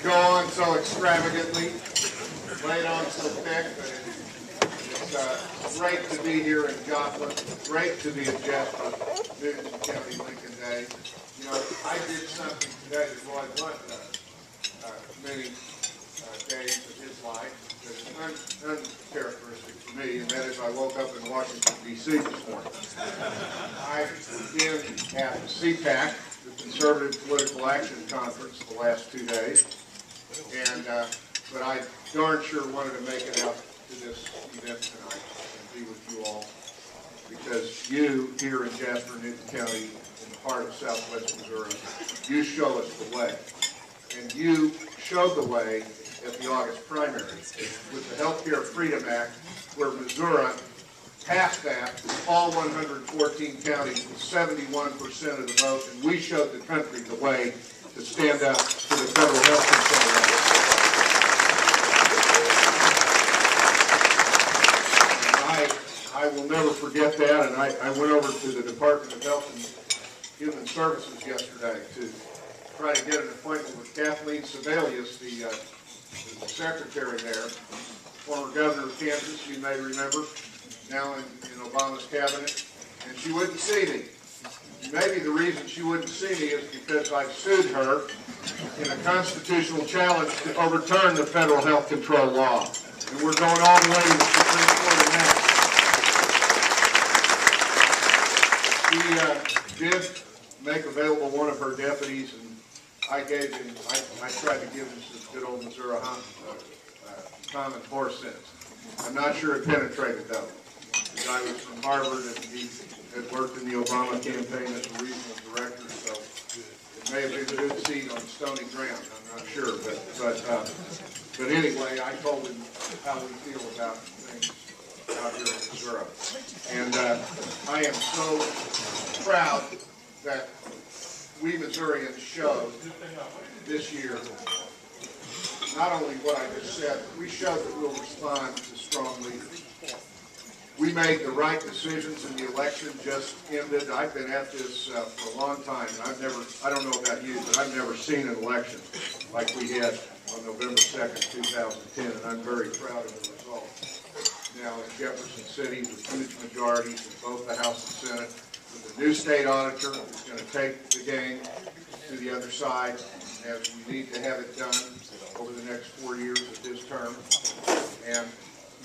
go on so extravagantly, lay it on so thick, but it's great to be here in Joplin, great to be at Jasper County Lincoln Days. You know, I did something today that was one many days of his life that is uncharacteristic for me, and that is I woke up in Washington, D.C. this morning. I've been at CPAC, the Conservative Political Action Conference, the last 2 days, and but I darn sure wanted to make it out to this event tonight and be with you all, because you here in Jasper, Newton County, in the heart of southwest Missouri, you show us the way. And you showed the way at the August primary with the Healthcare Freedom Act, where Missouri passed that, all 114 counties with 71% of the vote, and we showed the country the way to stand up to the federal health control act. I will never forget that, and I went over to the Department of Health and Human Services yesterday to try to get an appointment with Kathleen Sebelius, the secretary there, former governor of Kansas, you may remember, now in Obama's cabinet, and she wouldn't see me. Maybe the reason she wouldn't see me is because I've sued her in a constitutional challenge to overturn the federal health control law. And we're going all the way to the Supreme Court in that. She did make available one of her deputies, and I tried to give him some good old Missouri common horse sense. I'm not sure it penetrated though. The guy was from Harvard, and he had worked in the Obama campaign as a regional director, so it may have been a good seed on stony ground. I'm not sure, but anyway, I told him how we feel about things out here in Missouri, and I am so proud that we Missourians showed this year not only what I just said, but we showed that we'll respond to strong leaders. We made the right decisions in the election just ended. I've been at this for a long time, and I don't know about you, but I've never seen an election like we had on November 2nd, 2010, and I'm very proud of the result. Now in Jefferson City, with huge majorities in both the House and Senate, with a new state auditor who's going to take the game to the other side, as we need to have it done over the next 4 years of his term, and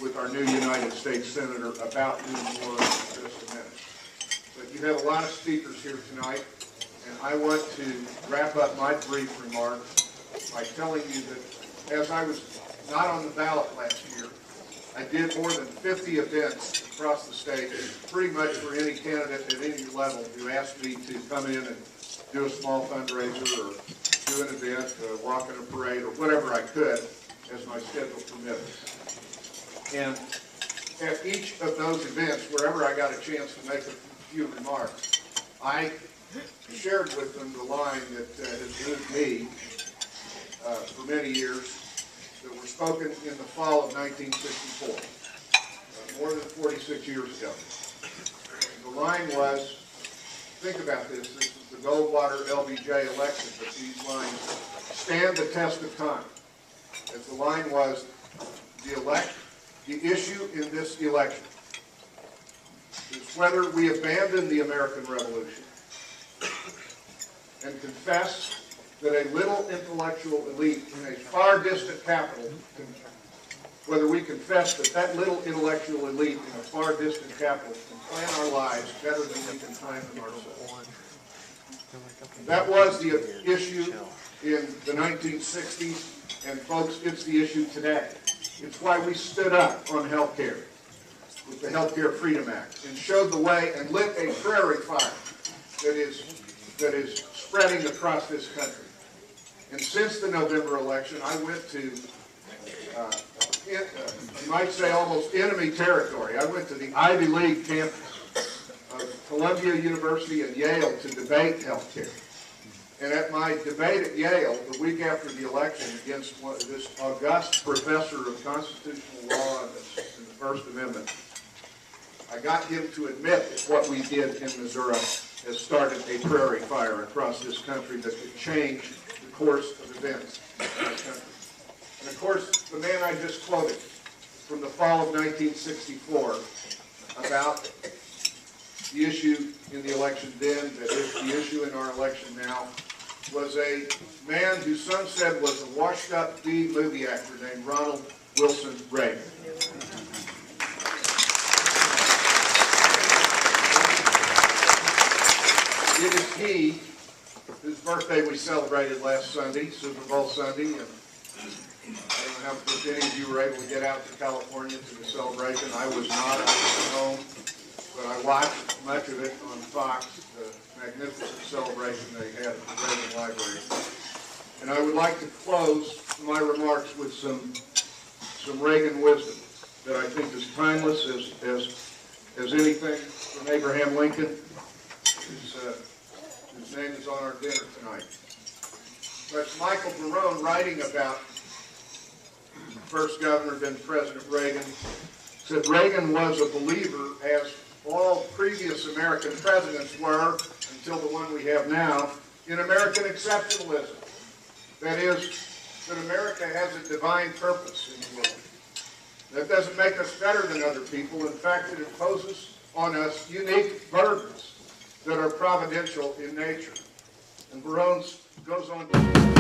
with our new United States Senator about due more in just a minute. But you have a lot of speakers here tonight, and I want to wrap up my brief remarks by telling you that as I was not on the ballot last year, I did more than 50 events across the state, pretty much for any candidate at any level who asked me to come in and do a small fundraiser or do an event, walk in a parade, or whatever I could as my schedule permitted. And at each of those events, wherever I got a chance to make a few remarks, I shared with them the line that has moved me for many years, that were spoken in the fall of 1964, more than 46 years ago. The line was, think about this was the Goldwater LBJ election, but these lines stand the test of time. As the line was, the issue in this election is whether we abandon the American Revolution and confess that a little intellectual elite in a far distant capital, whether we confess that that little intellectual elite in a far distant capital can plan our lives better than we can plan them ourselves. That was the issue in the 1960s, and folks, it's the issue today. It's why we stood up on health care with the Healthcare Freedom Act and showed the way and lit a prairie fire that is spreading across this country. And since the November election, I went to, you might say, almost enemy territory. I went to the Ivy League campus of Columbia University and Yale to debate health care. And at my debate at Yale, the week after the election, against this august professor of constitutional law and the First Amendment, I got him to admit that what we did in Missouri has started a prairie fire across this country that could change the course of events in our country. And of course, the man I just quoted from the fall of 1964 about the issue in the election then, that is the issue in our election now, was a man who some said was a washed-up B movie actor named Ronald Wilson Reagan. It is he whose birthday we celebrated last Sunday, Super Bowl Sunday, and I don't know if any of you were able to get out to California to the celebration. I was not. I was at home, but I watched much of it on Fox, the magnificent celebration they had at the Reagan Library. And I would like to close my remarks with some Reagan wisdom that I think is timeless as anything from Abraham Lincoln, whose name is on our dinner tonight. That's Michael Barone writing about first governor, then President Reagan, said Reagan was a believer, as all previous American presidents were, until the one we have now, in American exceptionalism. That is, that America has a divine purpose in the world. That doesn't make us better than other people. In fact, it imposes on us unique burdens that are providential in nature. And Barone goes on to